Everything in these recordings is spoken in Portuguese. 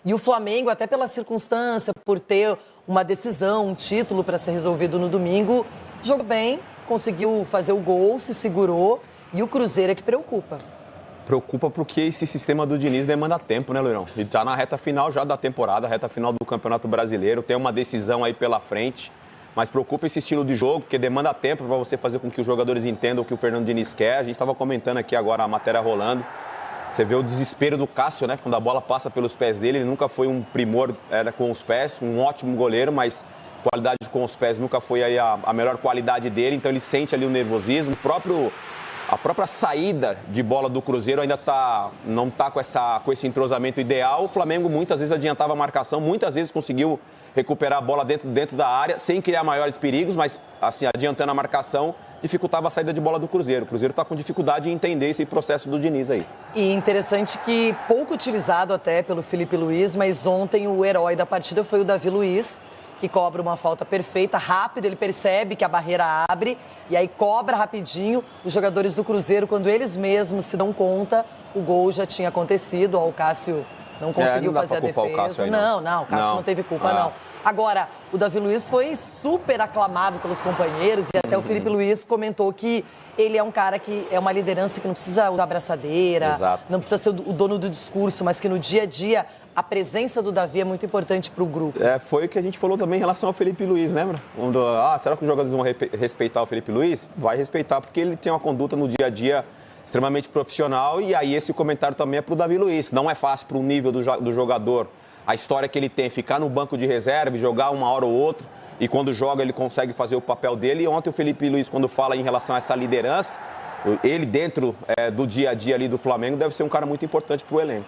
E o Flamengo, até pela circunstância, por ter uma decisão, um título para ser resolvido no domingo, jogou bem, conseguiu fazer o gol, se segurou, e o Cruzeiro é que preocupa. Preocupa porque esse sistema do Diniz demanda tempo, né, Loirão? Ele tá na reta final já da temporada, reta final do Campeonato Brasileiro, tem uma decisão aí pela frente, mas preocupa esse estilo de jogo, porque demanda tempo para você fazer com que os jogadores entendam o que o Fernando Diniz quer. A gente estava comentando aqui agora a matéria rolando. Você vê o desespero do Cássio, né? Quando a bola passa pelos pés dele, ele nunca foi um primor com os pés, um ótimo goleiro, mas qualidade com os pés nunca foi aí a melhor qualidade dele, então ele sente ali o nervosismo. A própria saída de bola do Cruzeiro ainda não está com esse entrosamento ideal. O Flamengo muitas vezes adiantava a marcação, muitas vezes conseguiu recuperar a bola dentro da área, sem criar maiores perigos, mas assim, adiantando a marcação, dificultava a saída de bola do Cruzeiro. O Cruzeiro está com dificuldade em entender esse processo do Diniz aí. E interessante que pouco utilizado até pelo Felipe Luiz, mas ontem o herói da partida foi o Davi Luiz, que cobra uma falta perfeita, rápido, ele percebe que a barreira abre e aí cobra rapidinho. Os jogadores do Cruzeiro, quando eles mesmos se dão conta, o gol já tinha acontecido, o Cássio não conseguiu fazer a defesa. O Cássio aí, não, o Cássio não teve culpa, não. Agora, o Davi Luiz foi super aclamado pelos companheiros e até o Felipe Luiz comentou que ele é um cara que é uma liderança que não precisa usar abraçadeira, não precisa ser o dono do discurso, mas que no dia a dia a presença do Davi é muito importante para o grupo. Foi o que a gente falou também em relação ao Felipe Luiz, lembra? Será que os jogadores vão respeitar o Felipe Luiz? Vai respeitar, porque ele tem uma conduta no dia a dia extremamente profissional, e aí esse comentário também é para o Davi Luiz. Não é fácil para o nível do jogador, a história que ele tem, ficar no banco de reserva e jogar uma hora ou outra, e quando joga ele consegue fazer o papel dele. E ontem o Felipe Luiz, quando fala em relação a essa liderança, ele dentro do dia a dia ali do Flamengo deve ser um cara muito importante para o elenco.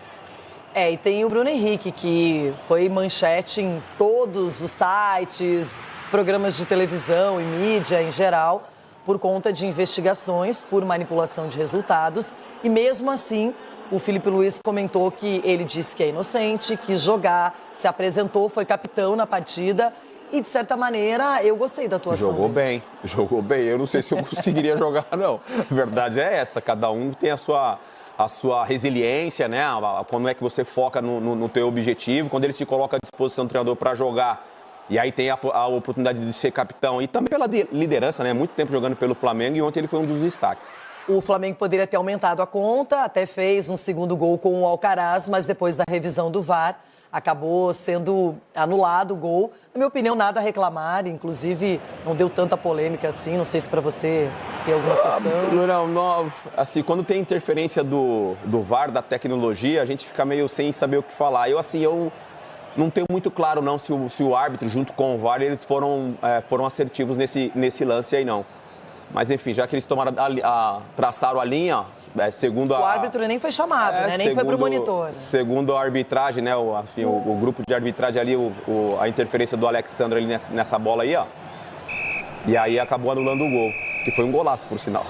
E tem o Bruno Henrique, que foi manchete em todos os sites, programas de televisão e mídia em geral, por conta de investigações por manipulação de resultados. E mesmo assim, o Felipe Luiz comentou que ele disse que é inocente, quis jogar, se apresentou, foi capitão na partida. E, de certa maneira, eu gostei da atuação. Jogou bem. Eu não sei se eu conseguiria jogar, não. A verdade é essa, cada um tem a sua resiliência, né? Como é que você foca no teu objetivo, quando ele se coloca à disposição do treinador para jogar, e aí tem a oportunidade de ser capitão, e também pela liderança, né? Muito tempo jogando pelo Flamengo, e ontem ele foi um dos destaques. O Flamengo poderia ter aumentado a conta, até fez um segundo gol com o Alcaraz, mas depois da revisão do VAR, acabou sendo anulado o gol. Na minha opinião, nada a reclamar, inclusive não deu tanta polêmica assim, não sei se para você tem alguma questão. Não, assim, quando tem interferência do VAR, da tecnologia, a gente fica meio sem saber o que falar. Eu não tenho muito claro não se o árbitro, junto com o VAR, eles foram assertivos nesse lance aí, não. Mas, enfim, já que eles traçaram a linha, segundo o árbitro nem foi chamado, né? Nem foi pro monitor. Segundo a arbitragem, né? O grupo de arbitragem ali, a interferência do Alexandre ali nessa bola aí, ó. E aí acabou anulando o gol, que foi um golaço, por sinal.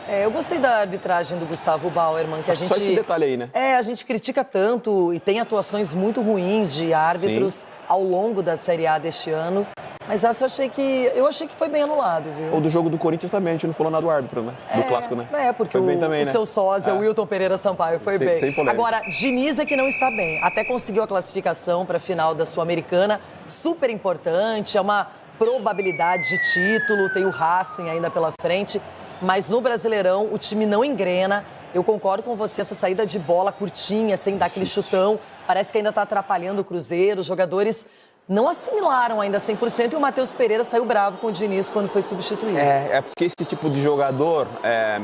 Eu gostei da arbitragem do Gustavo Bauerman, que a gente... Só esse detalhe aí, né? A gente critica tanto e tem atuações muito ruins de árbitros ao longo da Série A deste ano. Mas essa eu achei que foi bem anulado, viu? Ou do jogo do Corinthians também, a gente não falou nada do árbitro, né? Do clássico, né? Porque o seu sósia, o Wilton Pereira Sampaio, foi bem. Sem polêmicas. Agora, Diniz é que não está bem. Até conseguiu a classificação para a final da Sul-Americana. Super importante, é uma probabilidade de título, tem o Racing ainda pela frente. Mas no Brasileirão, o time não engrena. Eu concordo com você, essa saída de bola curtinha, sem dar aquele chutão, parece que ainda está atrapalhando o Cruzeiro. Os jogadores não assimilaram ainda 100% e o Matheus Pereira saiu bravo com o Diniz quando foi substituído. Porque esse tipo de jogador,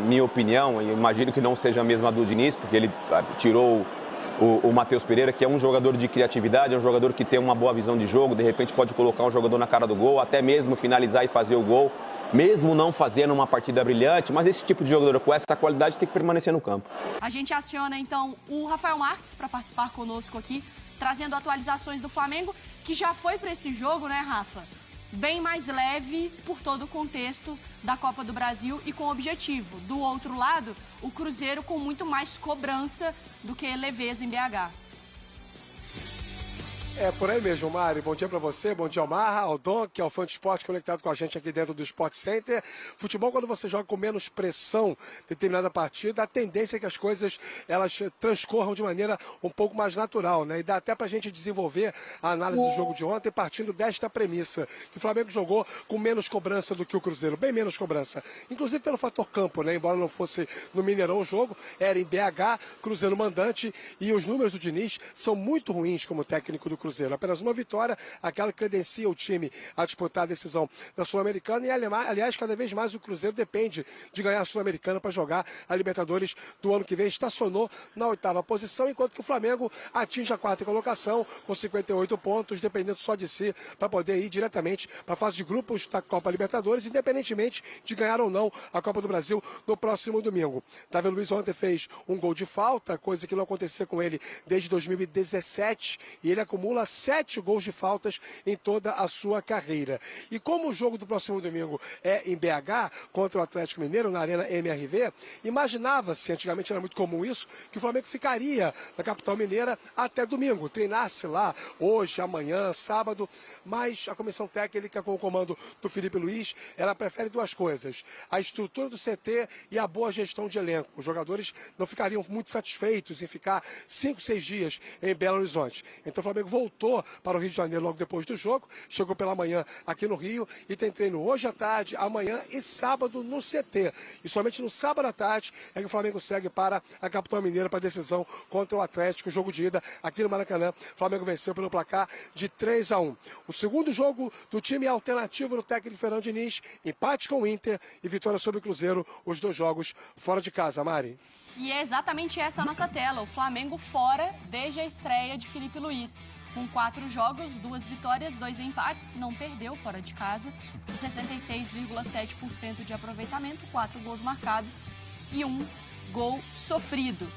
minha opinião, e imagino que não seja a mesma do Diniz, porque ele tirou o Matheus Pereira, que é um jogador de criatividade, é um jogador que tem uma boa visão de jogo, de repente pode colocar um jogador na cara do gol, até mesmo finalizar e fazer o gol, mesmo não fazendo uma partida brilhante, mas esse tipo de jogador com essa qualidade tem que permanecer no campo. A gente aciona então o Rafael Marques para participar conosco aqui, trazendo atualizações do Flamengo, que já foi para esse jogo, né, Rafa? Bem mais leve por todo o contexto da Copa do Brasil e com objetivo. Do outro lado, o Cruzeiro com muito mais cobrança do que leveza em BH. É por aí mesmo, Mari. Bom dia pra você, bom dia ao Marra, ao Dom, que é o fã de esporte conectado com a gente aqui dentro do Sport Center. Futebol, quando você joga com menos pressão em determinada partida, a tendência é que as coisas elas transcorram de maneira um pouco mais natural, né? E dá até pra gente desenvolver a análise do jogo de ontem partindo desta premissa, que o Flamengo jogou com menos cobrança do que o Cruzeiro, bem menos cobrança. Inclusive pelo fator campo, né? Embora não fosse no Mineirão o jogo, era em BH, Cruzeiro mandante, e os números do Diniz são muito ruins como técnico do Cruzeiro. Apenas uma vitória, aquela que credencia o time a disputar a decisão da Sul-Americana e, aliás, cada vez mais o Cruzeiro depende de ganhar a Sul-Americana para jogar a Libertadores do ano que vem. Estacionou na 8ª posição, enquanto que o Flamengo atinge a 4ª colocação com 58 pontos, dependendo só de si para poder ir diretamente para a fase de grupos da Copa Libertadores, independentemente de ganhar ou não a Copa do Brasil no próximo domingo. Davi Luiz ontem fez um gol de falta, coisa que não acontecia com ele desde 2017, e ele acumula 7 gols de faltas em toda a sua carreira. E como o jogo do próximo domingo é em BH, contra o Atlético Mineiro, na Arena MRV, imaginava-se, antigamente era muito comum isso, que o Flamengo ficaria na capital mineira até domingo, treinasse lá hoje, amanhã, sábado, mas a comissão técnica com o comando do Felipe Luiz, ela prefere duas coisas: a estrutura do CT e a boa gestão de elenco. Os jogadores não ficariam muito satisfeitos em ficar 5, 6 dias em Belo Horizonte. Então o Flamengo voltou para o Rio de Janeiro logo depois do jogo, chegou pela manhã aqui no Rio e tem treino hoje à tarde, amanhã e sábado no CT. E somente no sábado à tarde é que o Flamengo segue para a capital mineira para a decisão contra o Atlético, jogo de ida aqui no Maracanã. O Flamengo venceu pelo placar de 3-1. O segundo jogo do time alternativo do técnico Fernando Diniz, empate com o Inter e vitória sobre o Cruzeiro, os 2 jogos fora de casa, Mari. E é exatamente essa a nossa tela, o Flamengo fora desde a estreia de Felipe Luiz. Com 4 jogos, 2 vitórias, 2 empates, não perdeu fora de casa, 66,7% de aproveitamento, 4 gols marcados e 1 gol sofrido.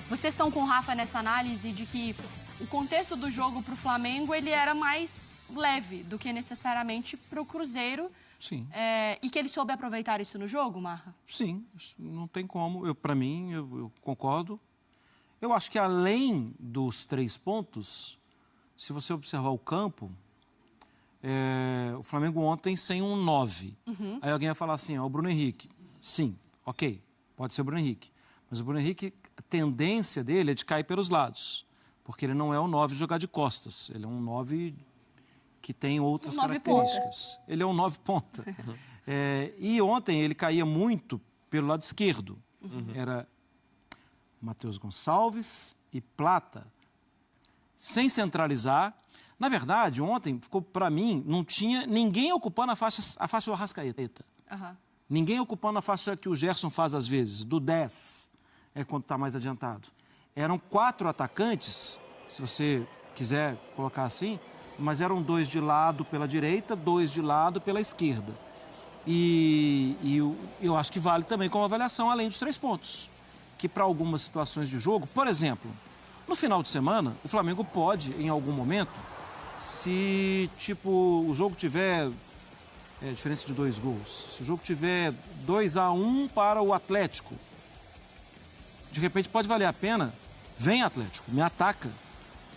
Vocês estão com o Rafa nessa análise de que o contexto do jogo para o Flamengo ele era mais leve do que necessariamente para o Cruzeiro. Sim. E que ele soube aproveitar isso no jogo, Marra? Sim, não tem como. Para mim, eu concordo. Eu acho que além dos 3 pontos, se você observar o campo, o Flamengo ontem sem um 9. Uhum. Aí alguém vai falar assim, o Bruno Henrique. Sim, ok, pode ser o Bruno Henrique. Mas o Bruno Henrique, a tendência dele é de cair pelos lados. Porque ele não é um 9 de jogar de costas. Ele é um 9 que tem outras características. Ele é um 9 ponta. Uhum. E ontem ele caía muito pelo lado esquerdo. Uhum. Era Matheus Gonçalves e Plata, sem centralizar. Na verdade, ontem, ficou para mim, não tinha ninguém ocupando a faixa do Arrascaeta. Uhum. Ninguém ocupando a faixa que o Gerson faz às vezes, do 10, quando está mais adiantado. Eram 4 atacantes, se você quiser colocar assim, mas eram 2 de lado pela direita, 2 de lado pela esquerda. E eu acho que vale também como avaliação, além dos 3 pontos. Que para algumas situações de jogo, por exemplo, no final de semana, o Flamengo pode, em algum momento, se o jogo tiver diferença de 2 gols, se o jogo tiver 2-1 para o Atlético, de repente pode valer a pena, vem Atlético, me ataca.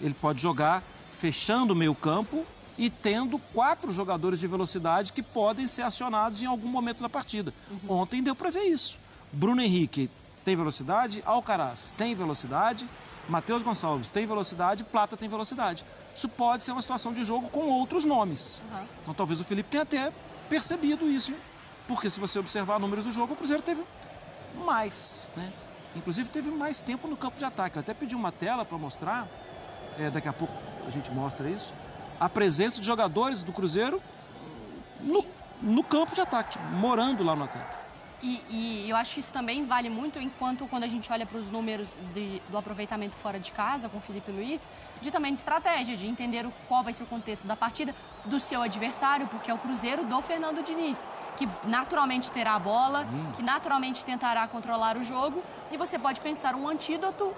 Ele pode jogar fechando o meio campo e tendo 4 jogadores de velocidade que podem ser acionados em algum momento da partida. Uhum. Ontem deu para ver isso. Bruno Henrique tem velocidade, Alcaraz tem velocidade, Matheus Gonçalves tem velocidade, Plata tem velocidade. Isso pode ser uma situação de jogo com outros nomes. Uhum. Então talvez o Felipe tenha até percebido isso, porque se você observar números do jogo, o Cruzeiro teve mais, né? Inclusive teve mais tempo no campo de ataque. Eu até pedi uma tela para mostrar, daqui a pouco a gente mostra isso, a presença de jogadores do Cruzeiro no campo de ataque, morando lá no ataque. E eu acho que isso também vale muito quando a gente olha para os números do aproveitamento fora de casa com o Felipe Luiz, também de estratégia, de entender qual vai ser o contexto da partida do seu adversário, porque é o Cruzeiro do Fernando Diniz, que naturalmente terá a bola, que naturalmente tentará controlar o jogo, e você pode pensar um antídoto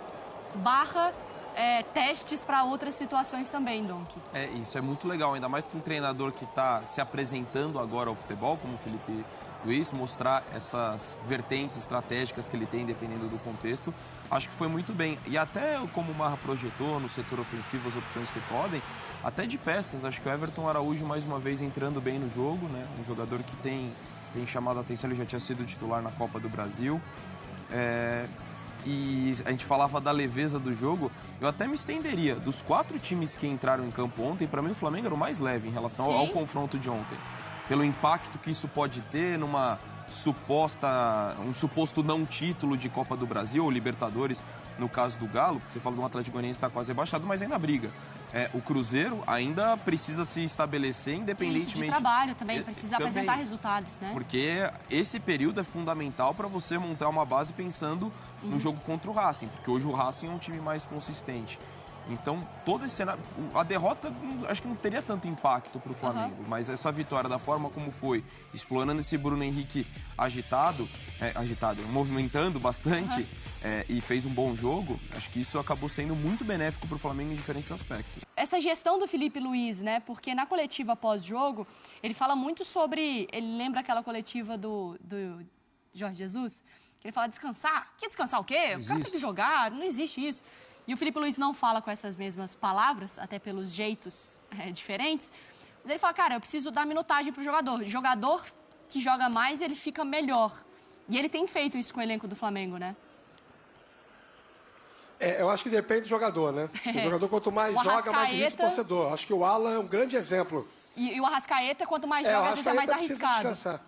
/ testes para outras situações também, Donk. Isso é muito legal, ainda mais para um treinador que está se apresentando agora ao futebol, como o Felipe Luiz, mostrar essas vertentes estratégicas que ele tem, dependendo do contexto, acho que foi muito bem. E até como o Marra projetou no setor ofensivo as opções que podem, até de peças, acho que o Everton Araújo mais uma vez entrando bem no jogo, né? Um jogador que tem chamado a atenção, ele já tinha sido titular na Copa do Brasil. E a gente falava da leveza do jogo, eu até me estenderia. Dos 4 times que entraram em campo ontem, para mim o Flamengo era o mais leve em relação ao confronto de ontem. Pelo impacto que isso pode ter numa um suposto não título de Copa do Brasil ou Libertadores, no caso do Galo, porque você fala do Atlético Goianiense está quase rebaixado, mas ainda briga. O Cruzeiro ainda precisa se estabelecer independentemente... Isso, de trabalho também, precisa apresentar resultados, né? Porque esse período é fundamental para você montar uma base pensando no jogo contra o Racing, porque hoje o Racing é um time mais consistente. Então, todo esse cenário... A derrota, acho que não teria tanto impacto para o Flamengo, mas essa vitória, da forma como foi, explorando esse Bruno Henrique agitado, movimentando bastante, e fez um bom jogo, acho que isso acabou sendo muito benéfico para o Flamengo em diferentes aspectos. Essa gestão do Felipe Luiz, né? Porque na coletiva pós-jogo, ele fala muito sobre... Ele lembra aquela coletiva do Jorge Jesus? Que ele fala descansar. Que descansar o quê? O cara tem que jogar, não existe isso. E o Felipe Luiz não fala com essas mesmas palavras, até pelos jeitos diferentes. Mas ele fala, cara, eu preciso dar minutagem pro jogador. O jogador que joga mais, ele fica melhor. E ele tem feito isso com o elenco do Flamengo, né? Eu acho que depende do jogador, né? O jogador, quanto mais joga, mais irrita o torcedor. Acho que o Alan é um grande exemplo. E o Arrascaeta, quanto mais joga, às vezes é mais arriscado. Descansar.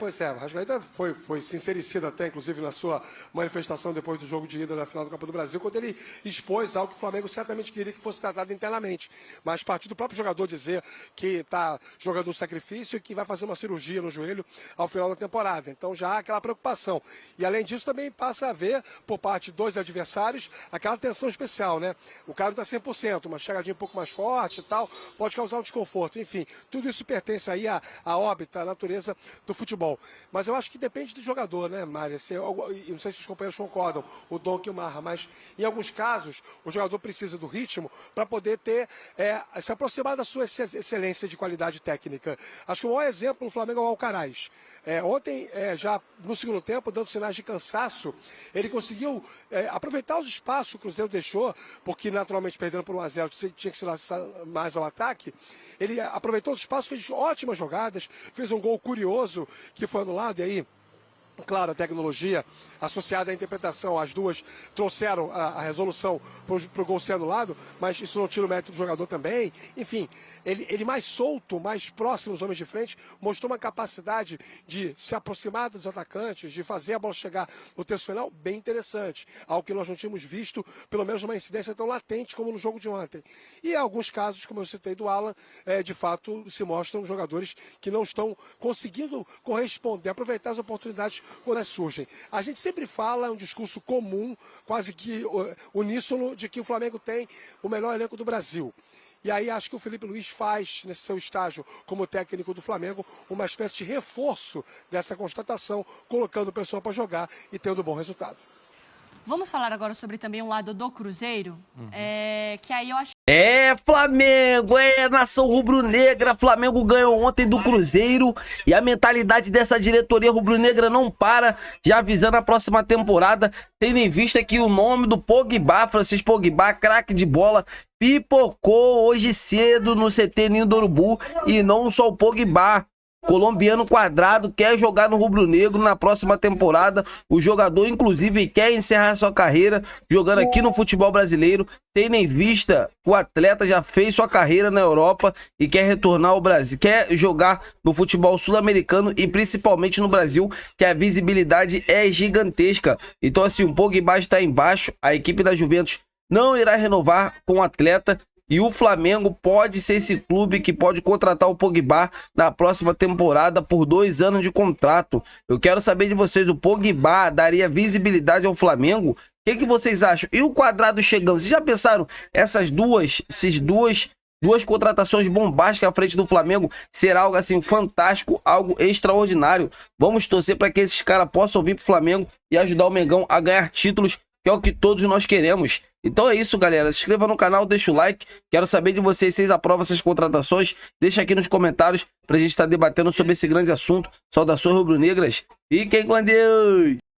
Pois é, o Arrascaeta foi sincericida até, inclusive, na sua manifestação depois do jogo de ida da final do Copa do Brasil, quando ele expôs algo que o Flamengo certamente queria que fosse tratado internamente. Mas partir do próprio jogador dizer que está jogando um sacrifício e que vai fazer uma cirurgia no joelho ao final da temporada. Então já há aquela preocupação. E além disso também passa a haver, por parte dos adversários, aquela tensão especial, né? O cara não está 100%, uma chegadinha um pouco mais forte e tal, pode causar um desconforto. Enfim, tudo isso pertence aí à órbita, à natureza do futebol. Mas eu acho que depende do jogador, né, Mário? Não sei se os companheiros concordam, o Donk e o Marra, mas em alguns casos o jogador precisa do ritmo para poder se aproximar da sua excelência de qualidade técnica. Acho que o maior exemplo no Flamengo é o Alcaraz. Ontem, já no segundo tempo, dando sinais de cansaço, ele conseguiu aproveitar os espaços que o Cruzeiro deixou, porque naturalmente perdendo por 1-0 tinha que se lançar mais ao ataque. Ele aproveitou os espaços, fez ótimas jogadas, fez um gol curioso que foi anulado, e aí, claro, a tecnologia associada à interpretação, as duas trouxeram a resolução para o gol ser anulado, mas isso não tira o mérito do jogador também. Enfim, ele mais solto, mais próximo dos homens de frente, mostrou uma capacidade de se aproximar dos atacantes, de fazer a bola chegar no terço final, bem interessante. Algo que nós não tínhamos visto, pelo menos uma incidência tão latente como no jogo de ontem. E em alguns casos, como eu citei do Alan, de fato se mostram jogadores que não estão conseguindo corresponder, aproveitar as oportunidades quando elas surgem. A gente sempre fala, é um discurso comum, quase que uníssono, de que o Flamengo tem o melhor elenco do Brasil. E aí acho que o Felipe Luiz faz, nesse seu estágio como técnico do Flamengo, uma espécie de reforço dessa constatação, colocando o pessoal para jogar e tendo bom resultado. Vamos falar agora sobre também o lado do Cruzeiro, que aí eu acho... Flamengo, nação rubro-negra, Flamengo ganhou ontem do Cruzeiro e a mentalidade dessa diretoria rubro-negra não para, já avisando a próxima temporada, tendo em vista que o nome do Pogba, Francisco Pogba, craque de bola, pipocou hoje cedo no CT Ninho do Urubu, e não só o Pogba. Colombiano quadrado quer jogar no rubro-negro na próxima temporada. O jogador, inclusive, quer encerrar sua carreira jogando aqui no futebol brasileiro, tendo em vista que o atleta já fez sua carreira na Europa e quer retornar ao Brasil, quer jogar no futebol sul-americano e principalmente no Brasil, que a visibilidade é gigantesca. Então, assim, o Pogba está embaixo, a equipe da Juventus não irá renovar com o atleta. E o Flamengo pode ser esse clube que pode contratar o Pogba na próxima temporada por 2 anos de contrato. Eu quero saber de vocês, o Pogba daria visibilidade ao Flamengo? O que vocês acham? E o Quadrado chegando? Vocês já pensaram essas duas contratações bombásticas à frente do Flamengo? Será algo assim fantástico, algo extraordinário. Vamos torcer para que esses caras possam vir para o Flamengo e ajudar o Mengão a ganhar títulos que é o que todos nós queremos. Então é isso, galera. Se inscreva no canal, deixa o like. Quero saber de vocês, vocês aprovam essas contratações? Deixa aqui nos comentários pra gente estar debatendo sobre esse grande assunto. Saudações rubro-negras. Fiquem com Deus!